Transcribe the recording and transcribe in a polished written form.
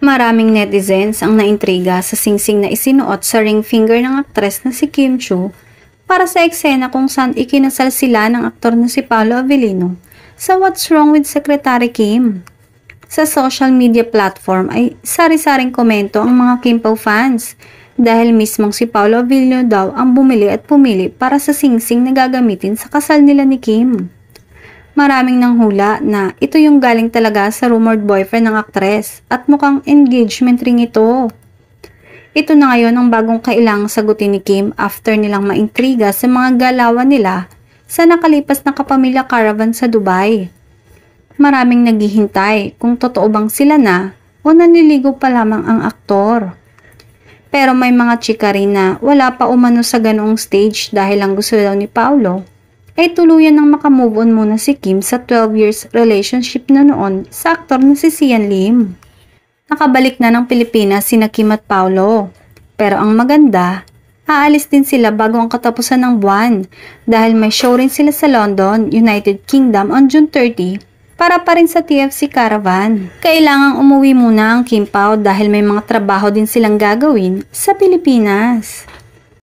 Maraming netizens ang naintriga sa singsing na isinuot sa ring finger ng aktres na si Kim Chiu para sa eksena kung saan ikinasal sila ng aktor na si Paolo Avellino sa What's Wrong with Secretary Kim. Sa social media platform ay sari-saring komento ang mga Kim Pao fans dahil mismong si Paolo Avellino daw ang bumili at pumili para sa singsing na gagamitin sa kasal nila ni Kim. Maraming nanghula na ito yung galing talaga sa rumored boyfriend ng aktres at mukhang engagement ring ito. Ito na ngayon ang bagong kailangang sagutin ni Kim after nilang maintriga sa mga galawan nila sa nakalipas na kapamilya caravan sa Dubai. Maraming naghihintay kung totoo bang sila na o nanliligaw pa lamang ang aktor. Pero may mga chika rin na wala pa umano sa ganoong stage dahil ang gusto daw ni Paolo ay tuluyan ng makamove on muna si Kim sa 12 years relationship na noon sa aktor na si Sian Lim. Nakabalik na ng Pilipinas sina Kim at Paolo. Pero ang maganda, aalis din sila bago ang katapusan ng buwan dahil may show rin sila sa London, United Kingdom on June 30 para pa rin sa TFC Caravan. Kailangang umuwi muna ang Kim Pao dahil may mga trabaho din silang gagawin sa Pilipinas.